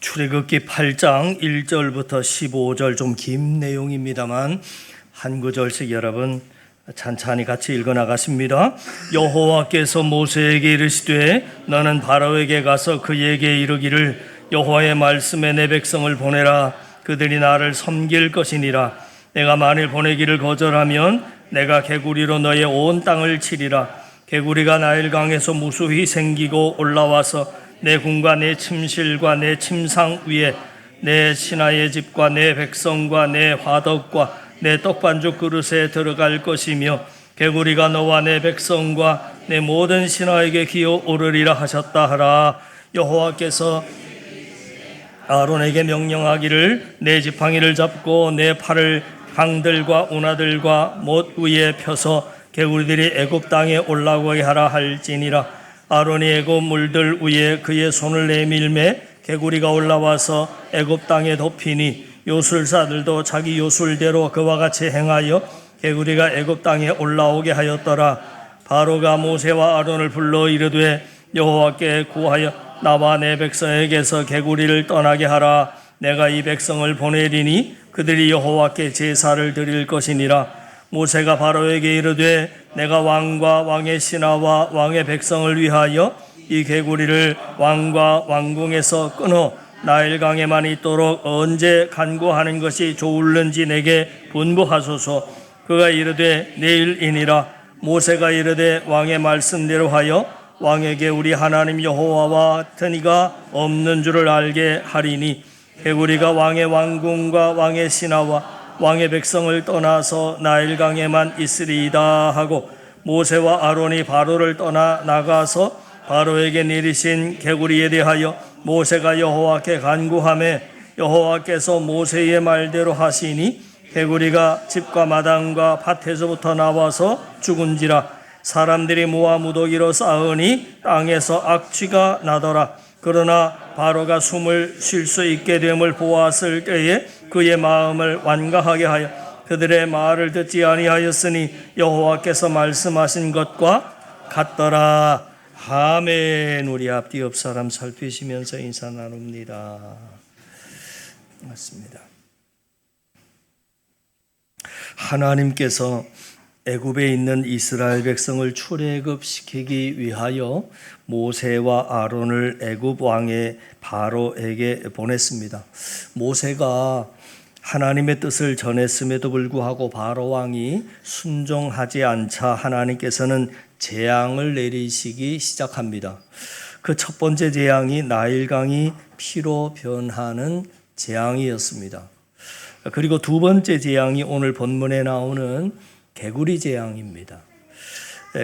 출애굽기 8장 1절부터 15절 좀 긴 내용입니다만 한 구절씩 여러분 찬찬히 같이 읽어 나가십니다. 여호와께서 모세에게 이르시되 너는 바로에게 가서 그에게 이르기를 여호와의 말씀에 내 백성을 보내라. 그들이 나를 섬길 것이니라. 내가 만일 보내기를 거절하면 내가 개구리로 너의 온 땅을 치리라. 개구리가 나일강에서 무수히 생기고 올라와서 내 궁과 내 침실과 내 침상 위에 내 신하의 집과 내 백성과 내 화덕과 내 떡반죽 그릇에 들어갈 것이며 개구리가 너와 내 백성과 내 모든 신하에게 기어오르리라 하셨다 하라. 여호와께서 아론에게 명령하기를 내 지팡이를 잡고 내 팔을 강들과 운하들과 못 위에 펴서 개구리들이 애굽 땅에 올라오게 하라 할지니라. 아론이 애굽 물들 위에 그의 손을 내밀매 개구리가 올라와서 애굽 땅에 덮이니 요술사들도 자기 요술대로 그와 같이 행하여 개구리가 애굽 땅에 올라오게 하였더라. 바로가 모세와 아론을 불러 이르되 여호와께 구하여 나와 내 백성에게서 개구리를 떠나게 하라. 내가 이 백성을 보내리니 그들이 여호와께 제사를 드릴 것이니라. 모세가 바로에게 이르되 내가 왕과 왕의 신하와 왕의 백성을 위하여 이 개구리를 왕과 왕궁에서 끊어 나일강에만 있도록 언제 간구하는 것이 좋을는지 내게 분부하소서. 그가 이르되 내일이니라. 모세가 이르되 왕의 말씀대로 하여 왕에게 우리 하나님 여호와와 같은 이가 없는 줄을 알게 하리니 개구리가 왕의 왕궁과 왕의 신하와 왕의 백성을 떠나서 나일강에만 있으리이다 하고 모세와 아론이 바로를 떠나 나가서 바로에게 내리신 개구리에 대하여 모세가 여호와께 간구하매 여호와께서 모세의 말대로 하시니 개구리가 집과 마당과 밭에서부터 나와서 죽은지라. 사람들이 모아 무더기로 쌓으니 땅에서 악취가 나더라. 그러나 바로가 숨을 쉴 수 있게 됨을 보았을 때에 그의 마음을 완강하게 하여 그들의 말을 듣지 아니하였으니 여호와께서 말씀하신 것과 같더라. 아멘. 우리 앞뒤 옆 사람 살피시면서 인사 나눕니다. 맞습니다. 하나님께서 애굽에 있는 이스라엘 백성을 출애굽시키기 위하여 모세와 아론을 애굽 왕의 바로에게 보냈습니다. 모세가 하나님의 뜻을 전했음에도 불구하고 바로 왕이 순종하지 않자 하나님께서는 재앙을 내리시기 시작합니다. 그 첫 번째 재앙이 나일강이 피로 변하는 재앙이었습니다. 그리고 두 번째 재앙이 오늘 본문에 나오는 개구리 재앙입니다.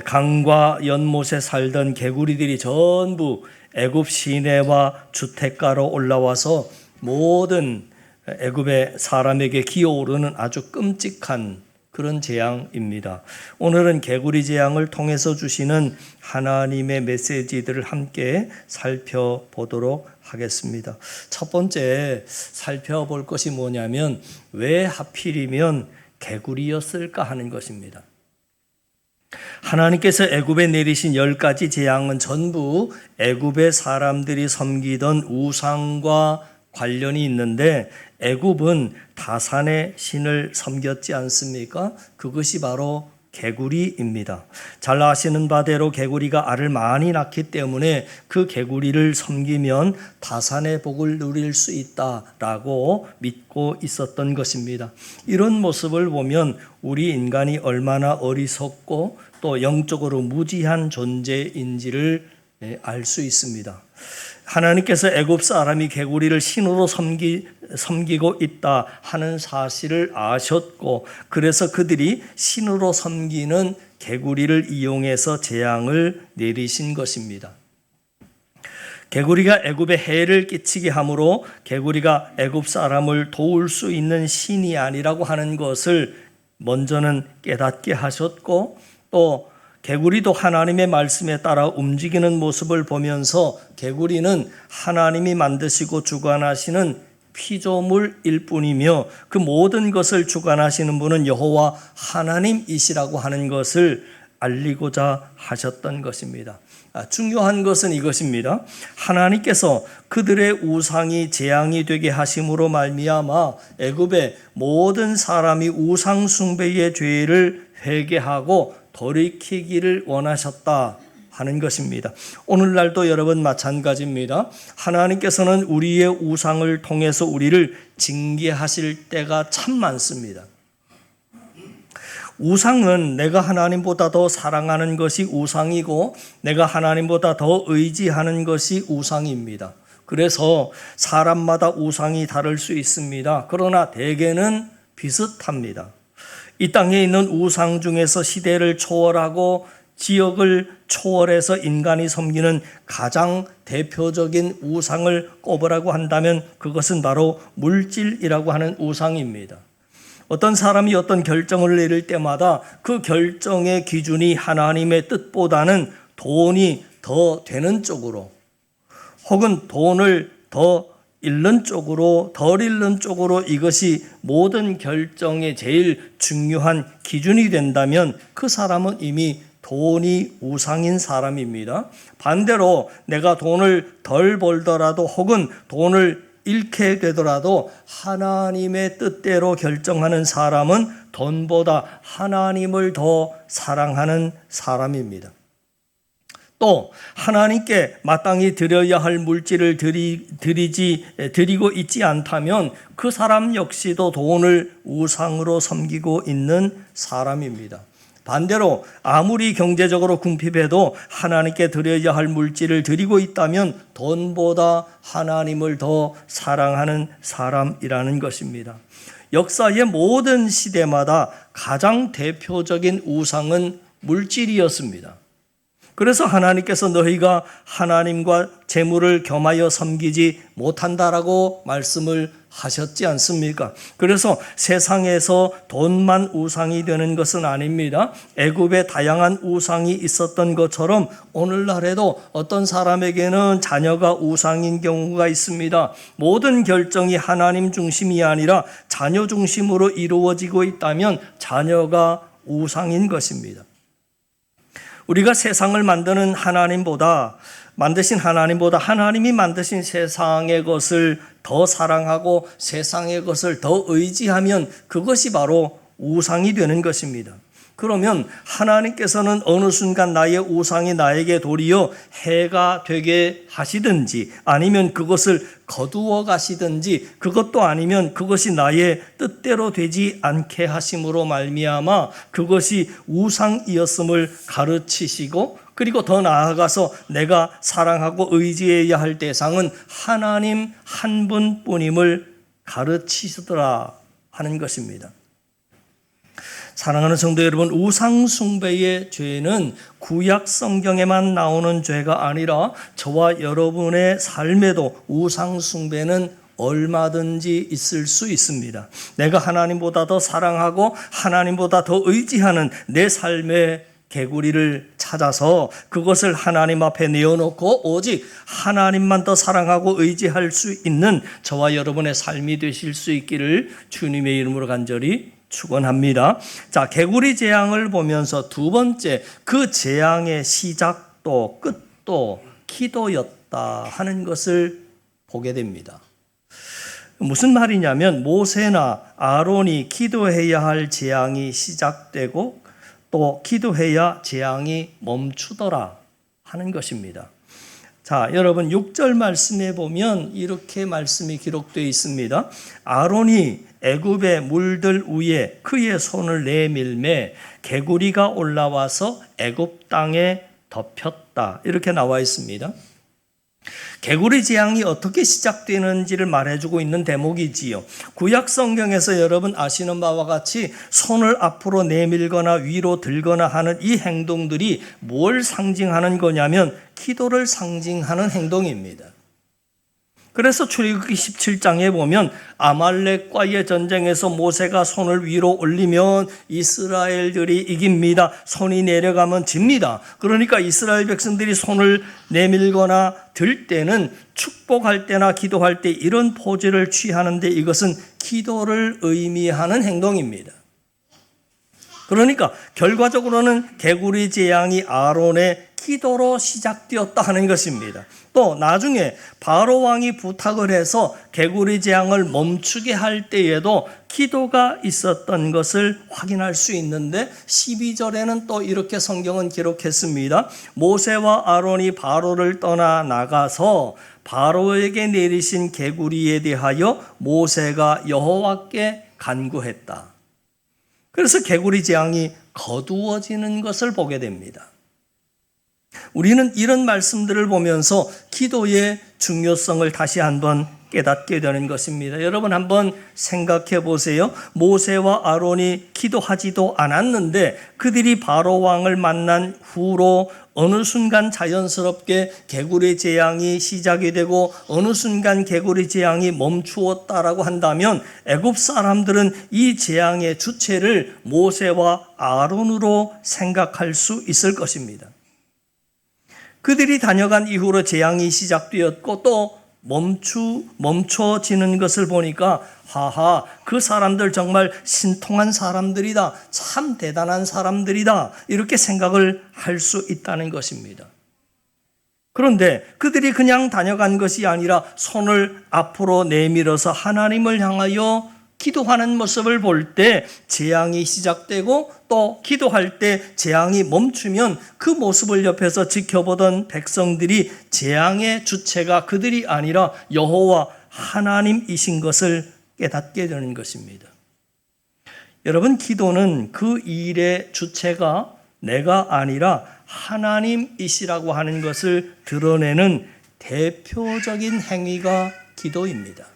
강과 연못에 살던 개구리들이 전부 애굽 시내와 주택가로 올라와서 모든 애굽의 사람에게 기어오르는 아주 끔찍한 그런 재앙입니다. 오늘은 개구리 재앙을 통해서 주시는 하나님의 메시지들을 함께 살펴보도록 하겠습니다. 첫 번째 살펴볼 것이 뭐냐면 왜 하필이면 개구리였을까 하는 것입니다. 하나님께서 애굽에 내리신 10가지 재앙은 전부 애굽의 사람들이 섬기던 우상과 관련이 있는데 애굽은 다산의 신을 섬겼지 않습니까? 그것이 바로 개구리입니다. 잘 아시는 바대로 개구리가 알을 많이 낳기 때문에 그 개구리를 섬기면 다산의 복을 누릴 수 있다라고 믿고 있었던 것입니다. 이런 모습을 보면 우리 인간이 얼마나 어리석고 또 영적으로 무지한 존재인지를 알 수 있습니다. 하나님께서 애굽 사람이 개구리를 신으로 섬기고 있다 하는 사실을 아셨고 그래서 그들이 신으로 섬기는 개구리를 이용해서 재앙을 내리신 것입니다. 개구리가 애굽에 해를 끼치게 함으로 개구리가 애굽 사람을 도울 수 있는 신이 아니라고 하는 것을 먼저는 깨닫게 하셨고 또 개구리도 하나님의 말씀에 따라 움직이는 모습을 보면서 개구리는 하나님이 만드시고 주관하시는 피조물일 뿐이며 그 모든 것을 주관하시는 분은 여호와 하나님이시라고 하는 것을 알리고자 하셨던 것입니다. 중요한 것은 이것입니다. 하나님께서 그들의 우상이 재앙이 되게 하심으로 말미암아 애굽의 모든 사람이 우상 숭배의 죄를 회개하고 돌이키기를 원하셨다 하는 것입니다. 오늘날도 여러분 마찬가지입니다. 하나님께서는 우리의 우상을 통해서 우리를 징계하실 때가 참 많습니다. 우상은 내가 하나님보다 더 사랑하는 것이 우상이고 내가 하나님보다 더 의지하는 것이 우상입니다. 그래서 사람마다 우상이 다를 수 있습니다. 그러나 대개는 비슷합니다. 이 땅에 있는 우상 중에서 시대를 초월하고 지역을 초월해서 인간이 섬기는 가장 대표적인 우상을 꼽으라고 한다면 그것은 바로 물질이라고 하는 우상입니다. 어떤 사람이 어떤 결정을 내릴 때마다 그 결정의 기준이 하나님의 뜻보다는 돈이 더 되는 쪽으로 혹은 돈을 더 잃는 쪽으로 덜 잃는 쪽으로 이것이 모든 결정의 제일 중요한 기준이 된다면 그 사람은 이미 돈이 우상인 사람입니다. 반대로 내가 돈을 덜 벌더라도 혹은 돈을 잃게 되더라도 하나님의 뜻대로 결정하는 사람은 돈보다 하나님을 더 사랑하는 사람입니다. 또 하나님께 마땅히 드려야 할 물질을 드리고 있지 않다면 그 사람 역시도 돈을 우상으로 섬기고 있는 사람입니다. 반대로 아무리 경제적으로 궁핍해도 하나님께 드려야 할 물질을 드리고 있다면 돈보다 하나님을 더 사랑하는 사람이라는 것입니다. 역사의 모든 시대마다 가장 대표적인 우상은 물질이었습니다. 그래서 하나님께서 너희가 하나님과 재물을 겸하여 섬기지 못한다라고 말씀을 하셨지 않습니까? 그래서 세상에서 돈만 우상이 되는 것은 아닙니다. 애굽에 다양한 우상이 있었던 것처럼 오늘날에도 어떤 사람에게는 자녀가 우상인 경우가 있습니다. 모든 결정이 하나님 중심이 아니라 자녀 중심으로 이루어지고 있다면 자녀가 우상인 것입니다. 우리가 세상을 만드는 만드신 하나님보다 하나님이 만드신 세상의 것을 더 사랑하고 세상의 것을 더 의지하면 그것이 바로 우상이 되는 것입니다. 그러면 하나님께서는 어느 순간 나의 우상이 나에게 도리어 해가 되게 하시든지 아니면 그것을 거두어 가시든지 그것도 아니면 그것이 나의 뜻대로 되지 않게 하심으로 말미암아 그것이 우상이었음을 가르치시고 그리고 더 나아가서 내가 사랑하고 의지해야 할 대상은 하나님 한 분뿐임을 가르치시더라 하는 것입니다. 사랑하는 성도 여러분, 우상 숭배의 죄는 구약 성경에만 나오는 죄가 아니라 저와 여러분의 삶에도 우상 숭배는 얼마든지 있을 수 있습니다. 내가 하나님보다 더 사랑하고 하나님보다 더 의지하는 내 삶의 개구리를 찾아서 그것을 하나님 앞에 내어놓고 오직 하나님만 더 사랑하고 의지할 수 있는 저와 여러분의 삶이 되실 수 있기를 주님의 이름으로 간절히 축원합니다. 자, 개구리 재앙을 보면서 두 번째 그 재앙의 시작도 끝도 기도였다 하는 것을 보게 됩니다. 무슨 말이냐면 모세나 아론이 기도해야 할 재앙이 시작되고 또 기도해야 재앙이 멈추더라 하는 것입니다. 자, 여러분 6절 말씀에 보면 이렇게 말씀이 기록되어 있습니다. 아론이 애굽의 물들 위에 그의 손을 내밀매 개구리가 올라와서 애굽 땅에 덮였다. 이렇게 나와 있습니다. 개구리 재앙이 어떻게 시작되는지를 말해주고 있는 대목이지요. 구약 성경에서 여러분 아시는 바와 같이 손을 앞으로 내밀거나 위로 들거나 하는 이 행동들이 뭘 상징하는 거냐면 기도를 상징하는 행동입니다. 그래서 출애굽기 17장에 보면 아말렉과의 전쟁에서 모세가 손을 위로 올리면 이스라엘들이 이깁니다. 손이 내려가면 집니다. 그러니까 이스라엘 백성들이 손을 내밀거나 들 때는 축복할 때나 기도할 때 이런 포즈를 취하는데 이것은 기도를 의미하는 행동입니다. 그러니까 결과적으로는 개구리 재앙이 아론의 기도로 시작되었다 하는 것입니다. 또 나중에 바로 왕이 부탁을 해서 개구리 재앙을 멈추게 할 때에도 기도가 있었던 것을 확인할 수 있는데 12절에는 또 이렇게 성경은 기록했습니다. 모세와 아론이 바로를 떠나 나가서 바로에게 내리신 개구리에 대하여 모세가 여호와께 간구했다. 그래서 개구리 재앙이 거두어지는 것을 보게 됩니다. 우리는 이런 말씀들을 보면서 기도의 중요성을 다시 한번 깨닫게 되는 것입니다. 여러분 한번 생각해 보세요. 모세와 아론이 기도하지도 않았는데 그들이 바로 왕을 만난 후로 어느 순간 자연스럽게 개구리 재앙이 시작이 되고 어느 순간 개구리 재앙이 멈추었다라고 한다면 애굽 사람들은 이 재앙의 주체를 모세와 아론으로 생각할 수 있을 것입니다. 그들이 다녀간 이후로 재앙이 시작되었고 또 멈춰지는 것을 보니까 하하, 그 사람들 정말 신통한 사람들이다, 참 대단한 사람들이다, 이렇게 생각을 할 수 있다는 것입니다. 그런데 그들이 그냥 다녀간 것이 아니라 손을 앞으로 내밀어서 하나님을 향하여 기도하는 모습을 볼 때 재앙이 시작되고 또 기도할 때 재앙이 멈추면 그 모습을 옆에서 지켜보던 백성들이 재앙의 주체가 그들이 아니라 여호와 하나님이신 것을 깨닫게 되는 것입니다. 여러분, 기도는 그 일의 주체가 내가 아니라 하나님이시라고 하는 것을 드러내는 대표적인 행위가 기도입니다.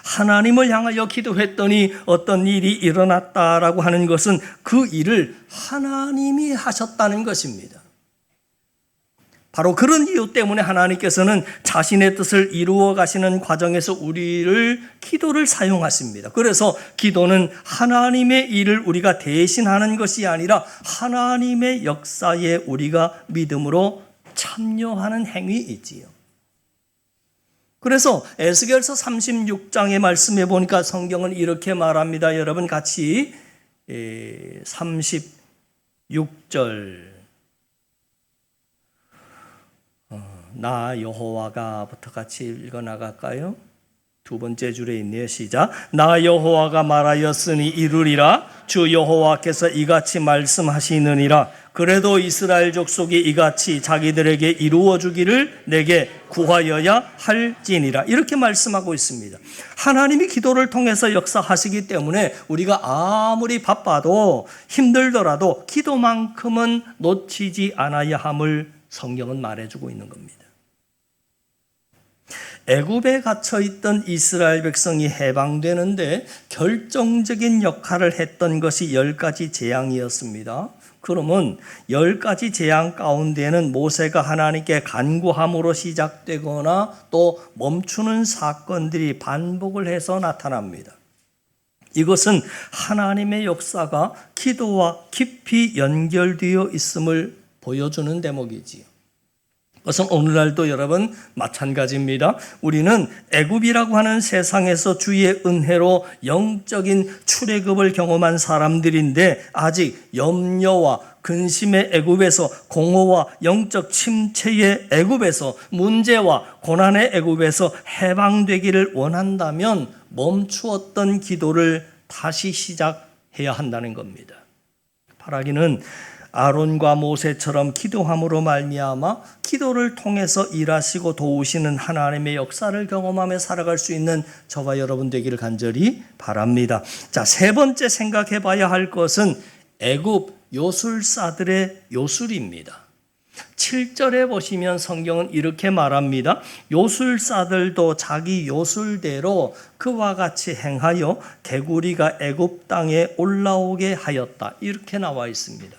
하나님을 향하여 기도했더니 어떤 일이 일어났다라고 하는 것은 그 일을 하나님이 하셨다는 것입니다. 바로 그런 이유 때문에 하나님께서는 자신의 뜻을 이루어 가시는 과정에서 기도를 사용하십니다. 그래서 기도는 하나님의 일을 우리가 대신하는 것이 아니라 하나님의 역사에 우리가 믿음으로 참여하는 행위이지요. 그래서 에스겔서 36장의 말씀에 보니까 성경은 이렇게 말합니다. 여러분 같이 36절 나 여호와가부터 같이 읽어나갈까요? 두 번째 줄에 있네요. 시작. 나 여호와가 말하였으니 이루리라. 주 여호와께서 이같이 말씀하시느니라. 그래도 이스라엘 족속이 이같이 자기들에게 이루어 주기를 내게 구하여야 할지니라. 이렇게 말씀하고 있습니다. 하나님이 기도를 통해서 역사하시기 때문에 우리가 아무리 바빠도 힘들더라도 기도만큼은 놓치지 않아야 함을 성경은 말해주고 있는 겁니다. 애굽에 갇혀있던 이스라엘 백성이 해방되는데 결정적인 역할을 했던 것이 10가지 재앙이었습니다. 그러면 10가지 재앙 가운데는 모세가 하나님께 간구함으로 시작되거나 또 멈추는 사건들이 반복을 해서 나타납니다. 이것은 하나님의 역사가 기도와 깊이 연결되어 있음을 보여주는 대목이지요. 그것은 오늘날도 여러분 마찬가지입니다. 우리는 애굽이라고 하는 세상에서 주의 은혜로 영적인 출애굽을 경험한 사람들인데 아직 염려와 근심의 애굽에서, 공허와 영적 침체의 애굽에서, 문제와 고난의 애굽에서 해방되기를 원한다면 멈추었던 기도를 다시 시작해야 한다는 겁니다. 바라기는 아론과 모세처럼 기도함으로 말미암아 기도를 통해서 일하시고 도우시는 하나님의 역사를 경험하며 살아갈 수 있는 저와 여러분 되기를 간절히 바랍니다. 자, 세 번째 생각해 봐야 할 것은 애굽 요술사들의 요술입니다. 7절에 보시면 성경은 이렇게 말합니다. 요술사들도 자기 요술대로 그와 같이 행하여 개구리가 애굽 땅에 올라오게 하였다. 이렇게 나와 있습니다.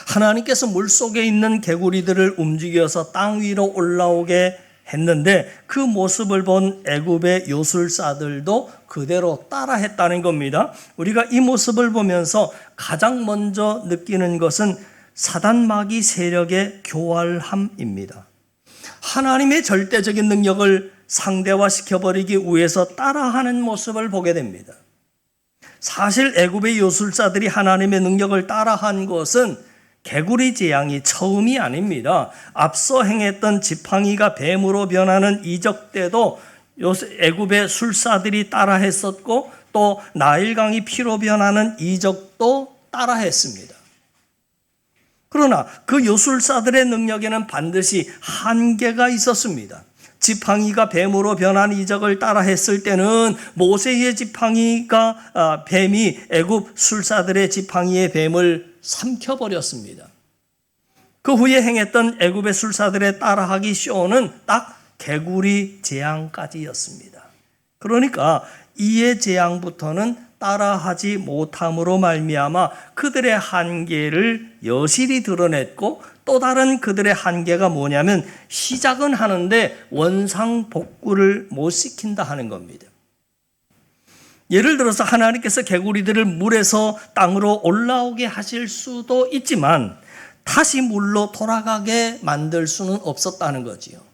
하나님께서 물속에 있는 개구리들을 움직여서 땅 위로 올라오게 했는데 그 모습을 본 애굽의 요술사들도 그대로 따라했다는 겁니다. 우리가 이 모습을 보면서 가장 먼저 느끼는 것은 사단 마귀 세력의 교활함입니다. 하나님의 절대적인 능력을 상대화시켜버리기 위해서 따라하는 모습을 보게 됩니다. 사실 애굽의 요술사들이 하나님의 능력을 따라한 것은 개구리 재앙이 처음이 아닙니다. 앞서 행했던 지팡이가 뱀으로 변하는 이적 때도 애굽의 술사들이 따라했었고, 또 나일강이 피로 변하는 이적도 따라했습니다. 그러나 그 요술사들의 능력에는 반드시 한계가 있었습니다. 지팡이가 뱀으로 변한 이적을 따라했을 때는 모세의 지팡이가 뱀이 애굽 술사들의 지팡이의 뱀을 삼켜버렸습니다. 그 후에 행했던 애굽의 술사들의 따라하기 쇼는 딱 개구리 재앙까지였습니다. 그러니까 이의 재앙부터는 따라하지 못함으로 말미암아 그들의 한계를 여실히 드러냈고, 또 다른 그들의 한계가 뭐냐면 시작은 하는데 원상복구를 못 시킨다 하는 겁니다. 예를 들어서 하나님께서 개구리들을 물에서 땅으로 올라오게 하실 수도 있지만 다시 물로 돌아가게 만들 수는 없었다는 거지요.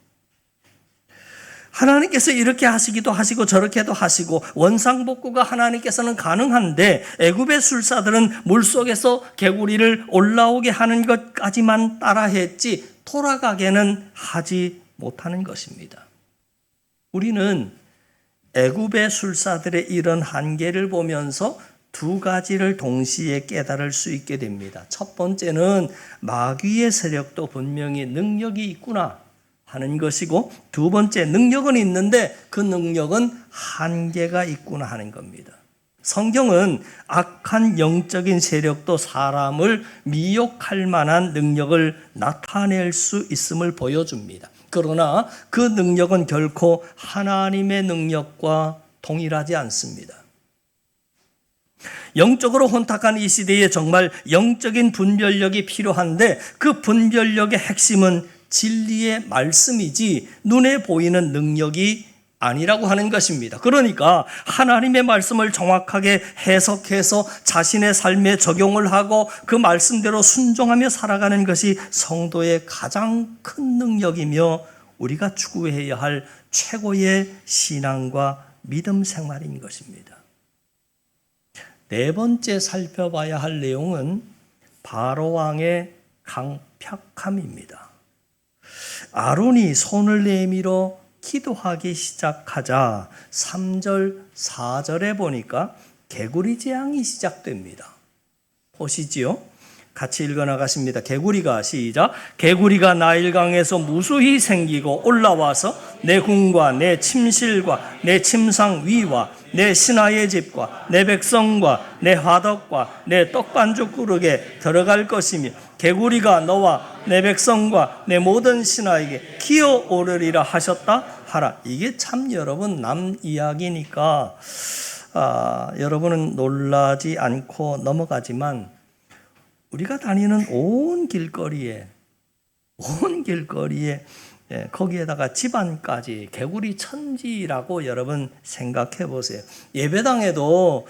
하나님께서 이렇게 하시기도 하시고 저렇게도 하시고 원상복구가 하나님께서는 가능한데, 애굽의 술사들은 물속에서 개구리를 올라오게 하는 것까지만 따라했지 돌아가게는 하지 못하는 것입니다. 우리는 애굽의 술사들의 이런 한계를 보면서 두 가지를 동시에 깨달을 수 있게 됩니다. 첫 번째는 마귀의 세력도 분명히 능력이 있구나 하는 것이고, 두 번째, 능력은 있는데 그 능력은 한계가 있구나 하는 겁니다. 성경은 악한 영적인 세력도 사람을 미혹할 만한 능력을 나타낼 수 있음을 보여줍니다. 그러나 그 능력은 결코 하나님의 능력과 동일하지 않습니다. 영적으로 혼탁한 이 시대에 정말 영적인 분별력이 필요한데, 그 분별력의 핵심은 진리의 말씀이지 눈에 보이는 능력이 아니라고 하는 것입니다. 그러니까 하나님의 말씀을 정확하게 해석해서 자신의 삶에 적용을 하고 그 말씀대로 순종하며 살아가는 것이 성도의 가장 큰 능력이며 우리가 추구해야 할 최고의 신앙과 믿음 생활인 것입니다. 네 번째 살펴봐야 할 내용은 바로왕의 강팍함입니다. 아론이 손을 내밀어 기도하기 시작하자 3절, 4절에 보니까 개구리 재앙이 시작됩니다. 보시지요? 같이 읽어나가십니다. 개구리가 시작. 개구리가 나일강에서 무수히 생기고 올라와서 내 궁과 내 침실과 내 침상 위와 내 신하의 집과 내 백성과 내 화덕과 내 떡반죽 그릇에 들어갈 것이며, 개구리가 너와 내 백성과 내 모든 신하에게 기어오르리라 하셨다 하라. 이게 참 여러분 남 이야기니까 여러분은 놀라지 않고 넘어가지만, 우리가 다니는 온 길거리에 거기에다가 집안까지 개구리 천지라고 여러분 생각해 보세요. 예배당에도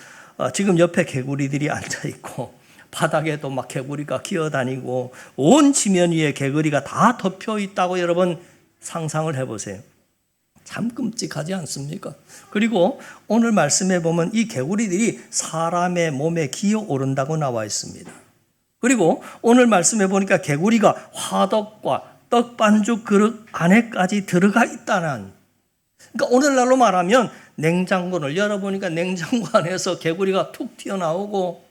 지금 옆에 개구리들이 앉아 있고, 바닥에도 막 개구리가 기어다니고, 온 지면 위에 개구리가 다 덮여 있다고 여러분 상상을 해보세요. 참 끔찍하지 않습니까? 그리고 오늘 말씀에 보면 이 개구리들이 사람의 몸에 기어오른다고 나와 있습니다. 그리고 오늘 말씀에 보니까 개구리가 화덕과 떡반죽 그릇 안에까지 들어가 있다는, 그러니까 오늘날로 말하면 냉장고를 열어보니까 냉장고 안에서 개구리가 툭 튀어나오고,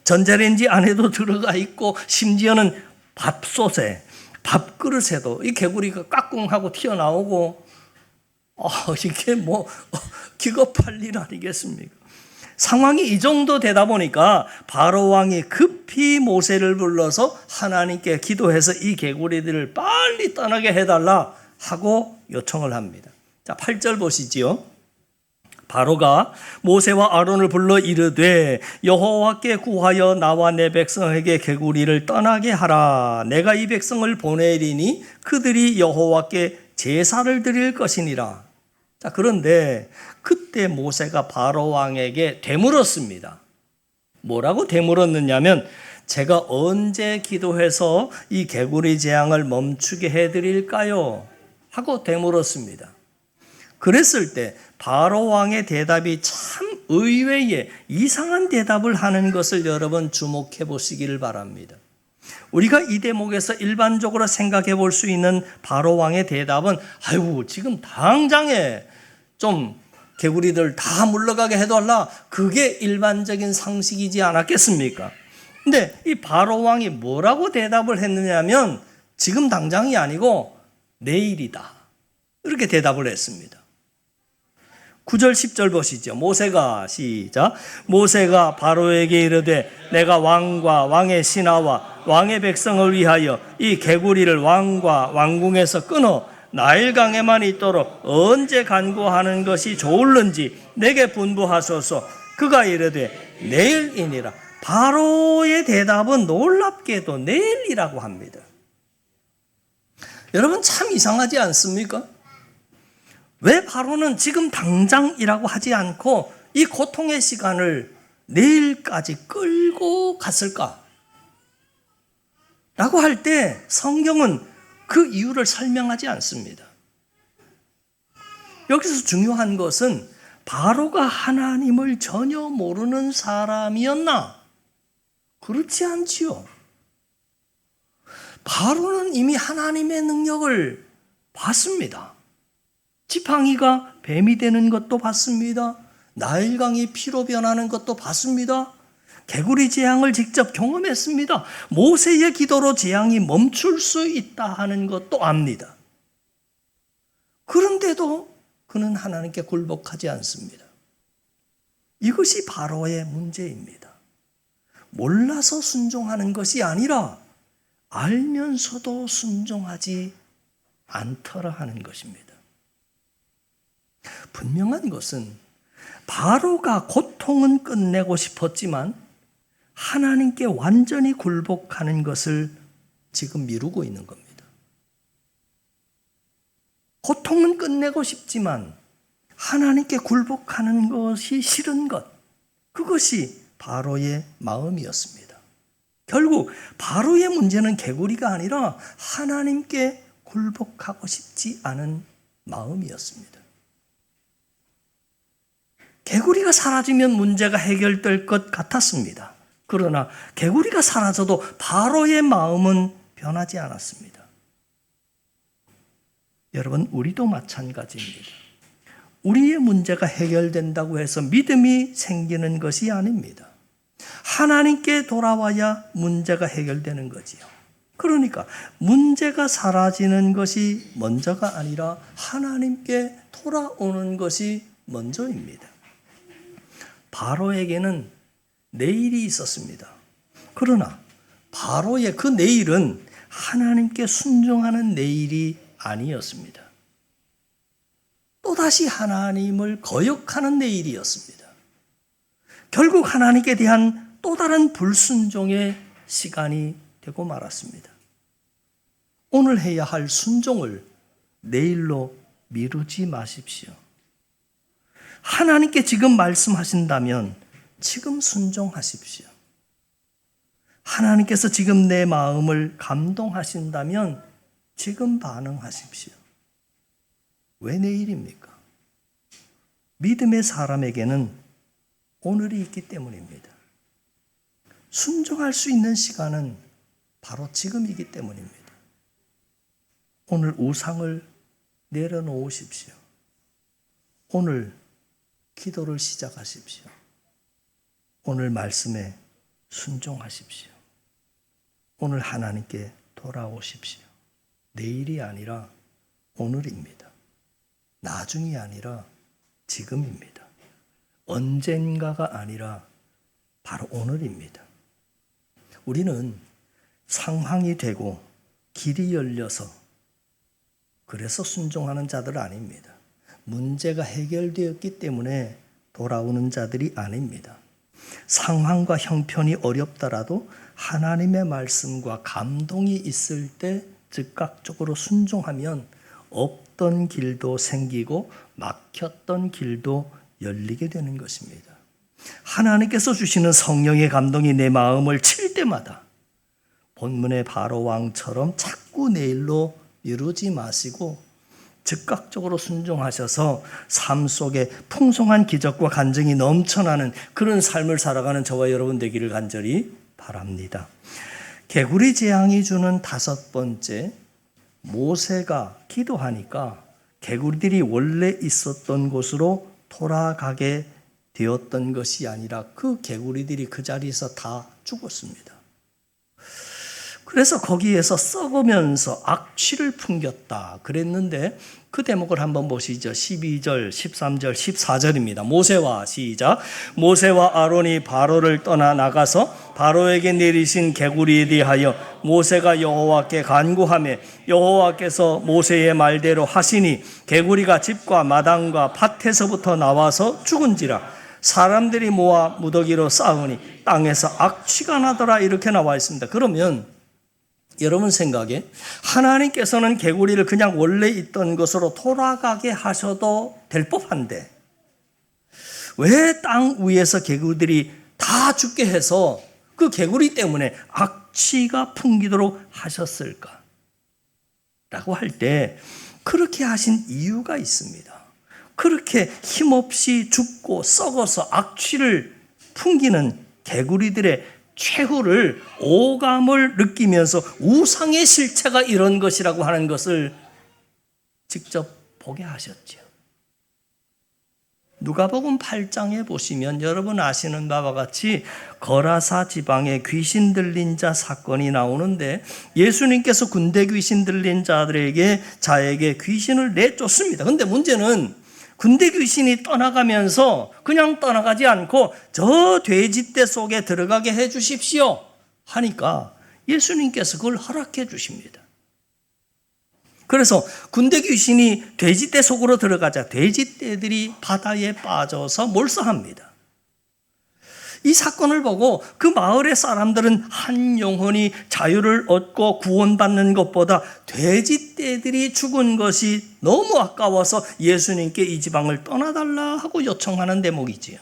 전자레인지 안에도 들어가 있고, 심지어는 밥솥에, 밥그릇에도 이 개구리가 까꿍하고 튀어나오고, 이게 뭐 기겁할 일 아니겠습니까? 상황이 이 정도 되다 보니까 바로왕이 급히 모세를 불러서 하나님께 기도해서 이 개구리들을 빨리 떠나게 해달라 하고 요청을 합니다. 자, 8절 보시지요. 바로가 모세와 아론을 불러 이르되 여호와께 구하여 나와 내 백성에게 개구리를 떠나게 하라. 내가 이 백성을 보내리니 그들이 여호와께 제사를 드릴 것이니라. 자, 그런데 그때 모세가 바로 왕에게 되물었습니다. 뭐라고 되물었느냐면, 제가 언제 기도해서 이 개구리 재앙을 멈추게 해드릴까요? 하고 되물었습니다. 그랬을 때 바로 왕의 대답이 참 의외의 이상한 대답을 하는 것을 여러분 주목해 보시기를 바랍니다. 우리가 이 대목에서 일반적으로 생각해 볼 수 있는 바로 왕의 대답은 아이고 지금 당장에 좀 개구리들 다 물러가게 해달라. 그게 일반적인 상식이지 않았겠습니까? 근데 이 바로 왕이 뭐라고 대답을 했느냐면 지금 당장이 아니고 내일이다. 이렇게 대답을 했습니다. 9절 10절 보시죠. 모세가 시작. 모세가 바로에게 이르되 내가 왕과 왕의 신하와 왕의 백성을 위하여 이 개구리를 왕과 왕궁에서 끊어 나일강에만 있도록 언제 간구하는 것이 좋을는지 내게 분부하소서. 그가 이르되 내일이니라. 바로의 대답은 놀랍게도 내일이라고 합니다. 여러분 참 이상하지 않습니까? 왜 바로는 지금 당장이라고 하지 않고 이 고통의 시간을 내일까지 끌고 갔을까? 라고 할 때 성경은 그 이유를 설명하지 않습니다. 여기서 중요한 것은 바로가 하나님을 전혀 모르는 사람이었나? 그렇지 않지요. 바로는 이미 하나님의 능력을 봤습니다. 지팡이가 뱀이 되는 것도 봤습니다. 나일강이 피로 변하는 것도 봤습니다. 개구리 재앙을 직접 경험했습니다. 모세의 기도로 재앙이 멈출 수 있다 하는 것도 압니다. 그런데도 그는 하나님께 굴복하지 않습니다. 이것이 바로의 문제입니다. 몰라서 순종하는 것이 아니라 알면서도 순종하지 않더라 하는 것입니다. 분명한 것은 바로가 고통은 끝내고 싶었지만 하나님께 완전히 굴복하는 것을 지금 미루고 있는 겁니다. 고통은 끝내고 싶지만 하나님께 굴복하는 것이 싫은 것, 그것이 바로의 마음이었습니다. 결국 바로의 문제는 개구리가 아니라 하나님께 굴복하고 싶지 않은 마음이었습니다. 개구리가 사라지면 문제가 해결될 것 같았습니다. 그러나 개구리가 사라져도 바로의 마음은 변하지 않았습니다. 여러분, 우리도 마찬가지입니다. 우리의 문제가 해결된다고 해서 믿음이 생기는 것이 아닙니다. 하나님께 돌아와야 문제가 해결되는 거지요. 그러니까 문제가 사라지는 것이 먼저가 아니라 하나님께 돌아오는 것이 먼저입니다. 바로에게는 내일이 있었습니다. 그러나 바로의 그 내일은 하나님께 순종하는 내일이 아니었습니다. 또다시 하나님을 거역하는 내일이었습니다. 결국 하나님께 대한 또 다른 불순종의 시간이 되고 말았습니다. 오늘 해야 할 순종을 내일로 미루지 마십시오. 하나님께 지금 말씀하신다면 지금 순종하십시오. 하나님께서 지금 내 마음을 감동하신다면 지금 반응하십시오. 왜 내일입니까? 믿음의 사람에게는 오늘이 있기 때문입니다. 순종할 수 있는 시간은 바로 지금이기 때문입니다. 오늘 우상을 내려놓으십시오. 오늘 기도를 시작하십시오. 오늘 말씀에 순종하십시오. 오늘 하나님께 돌아오십시오. 내일이 아니라 오늘입니다. 나중이 아니라 지금입니다. 언젠가가 아니라 바로 오늘입니다. 우리는 상황이 되고 길이 열려서 그래서 순종하는 자들 아닙니다. 문제가 해결되었기 때문에 돌아오는 자들이 아닙니다. 상황과 형편이 어렵더라도 하나님의 말씀과 감동이 있을 때 즉각적으로 순종하면 없던 길도 생기고 막혔던 길도 열리게 되는 것입니다. 하나님께서 주시는 성령의 감동이 내 마음을 칠 때마다 본문의 바로 왕처럼 자꾸 내일로 미루지 마시고 즉각적으로 순종하셔서 삶 속에 풍성한 기적과 간증이 넘쳐나는 그런 삶을 살아가는 저와 여러분 되기를 간절히 바랍니다. 개구리 재앙이 주는 다섯 번째, 모세가 기도하니까 개구리들이 원래 있었던 곳으로 돌아가게 되었던 것이 아니라 그 개구리들이 그 자리에서 다 죽었습니다. 그래서 거기에서 썩으면서 악취를 풍겼다 그랬는데 그 대목을 한번 보시죠. 12절, 13절, 14절입니다. 모세와 시작. 모세와 아론이 바로를 떠나 나가서 바로에게 내리신 개구리에 대하여 모세가 여호와께 간구하며 여호와께서 모세의 말대로 하시니 개구리가 집과 마당과 밭에서부터 나와서 죽은지라 사람들이 모아 무더기로 쌓으니 땅에서 악취가 나더라 이렇게 나와 있습니다. 그러면 여러분 생각에 하나님께서는 개구리를 그냥 원래 있던 것으로 돌아가게 하셔도 될 법한데 왜 땅 위에서 개구리들이 다 죽게 해서 그 개구리 때문에 악취가 풍기도록 하셨을까? 라고 할 때 그렇게 하신 이유가 있습니다. 그렇게 힘없이 죽고 썩어서 악취를 풍기는 개구리들의 최후를 오감을 느끼면서 우상의 실체가 이런 것이라고 하는 것을 직접 보게 하셨죠. 누가복음 8장에 보시면 여러분 아시는 바와 같이 거라사 지방에 귀신 들린 자 사건이 나오는데 예수님께서 군대 귀신 들린 자에게 귀신을 내쫓습니다. 그런데 문제는 군대 귀신이 떠나가면서 그냥 떠나가지 않고 저 돼지떼 속에 들어가게 해 주십시오 하니까 예수님께서 그걸 허락해 주십니다. 그래서 군대 귀신이 돼지떼 속으로 들어가자 돼지떼들이 바다에 빠져서 몰사합니다. 이 사건을 보고 그 마을의 사람들은 한 영혼이 자유를 얻고 구원받는 것보다 돼지떼들이 죽은 것이 너무 아까워서 예수님께 이 지방을 떠나달라 하고 요청하는 대목이지요.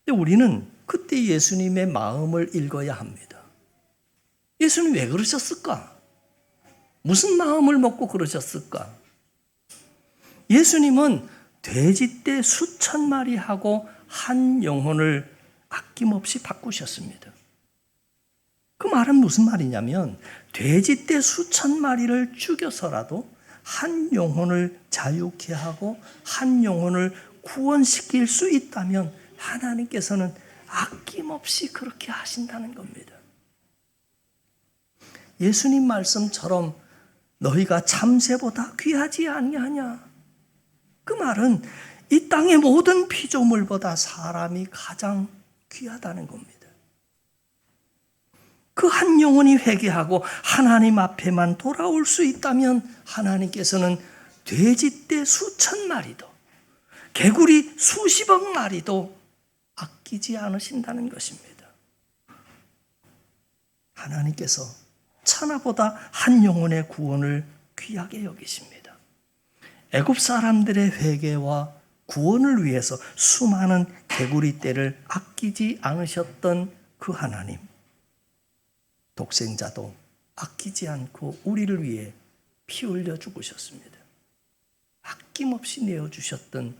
근데 우리는 그때 예수님의 마음을 읽어야 합니다. 예수님 왜 그러셨을까? 무슨 마음을 먹고 그러셨을까? 예수님은 돼지떼 수천 마리하고 한 영혼을 아낌없이 바꾸셨습니다. 그 말은 무슨 말이냐면 돼지떼 수천 마리를 죽여서라도 한 영혼을 자유케 하고 한 영혼을 구원시킬 수 있다면 하나님께서는 아낌없이 그렇게 하신다는 겁니다. 예수님 말씀처럼 너희가 참새보다 귀하지 아니하냐? 그 말은 이 땅의 모든 피조물보다 사람이 가장 귀하다는 겁니다. 그 한 영혼이 회개하고 하나님 앞에만 돌아올 수 있다면 하나님께서는 돼지떼 수천 마리도 개구리 수십억 마리도 아끼지 않으신다는 것입니다. 하나님께서 천하보다 한 영혼의 구원을 귀하게 여기십니다. 애굽 사람들의 회개와 구원을 위해서 수많은 개구리 떼를 아끼지 않으셨던 그 하나님, 독생자도 아끼지 않고 우리를 위해 피 흘려 죽으셨습니다. 아낌없이 내어주셨던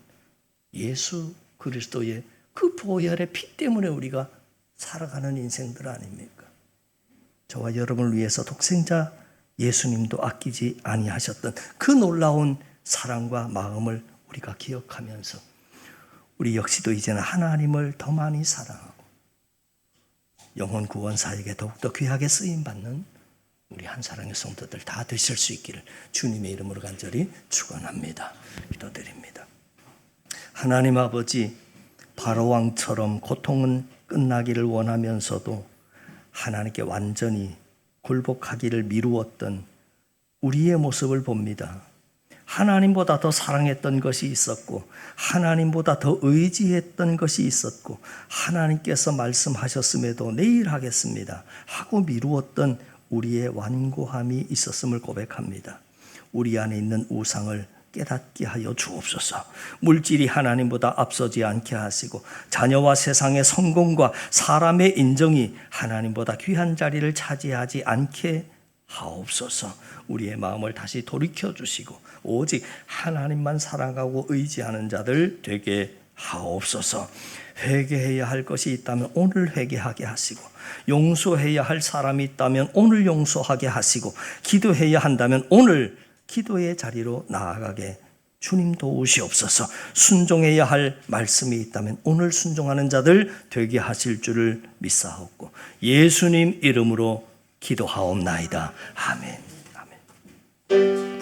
예수 그리스도의 그 보혈의 피 때문에 우리가 살아가는 인생들 아닙니까? 저와 여러분을 위해서 독생자 예수님도 아끼지 아니하셨던 그 놀라운 사랑과 마음을 우리가 기억하면서 우리 역시도 이제는 하나님을 더 많이 사랑하고 영혼 구원사에게 더욱더 귀하게 쓰임받는 우리 한사랑의 성도들 다 되실 수 있기를 주님의 이름으로 간절히 축원합니다. 기도드립니다. 하나님 아버지, 바로왕처럼 고통은 끝나기를 원하면서도 하나님께 완전히 굴복하기를 미루었던 우리의 모습을 봅니다. 하나님보다 더 사랑했던 것이 있었고 하나님보다 더 의지했던 것이 있었고 하나님께서 말씀하셨음에도 내일 하겠습니다 하고 미루었던 우리의 완고함이 있었음을 고백합니다. 우리 안에 있는 우상을 깨닫게 하여 주옵소서. 물질이 하나님보다 앞서지 않게 하시고 자녀와 세상의 성공과 사람의 인정이 하나님보다 귀한 자리를 차지하지 않게 하옵소서. 우리의 마음을 다시 돌이켜 주시고 오직 하나님만 사랑하고 의지하는 자들 되게 하옵소서. 회개해야 할 것이 있다면 오늘 회개하게 하시고, 용서해야 할 사람이 있다면 오늘 용서하게 하시고, 기도해야 한다면 오늘 기도의 자리로 나아가게 주님 도우시옵소서. 순종해야 할 말씀이 있다면 오늘 순종하는 자들 되게 하실 줄을 믿사옵고 예수님 이름으로 기도하옵나이다. 아멘. 아멘.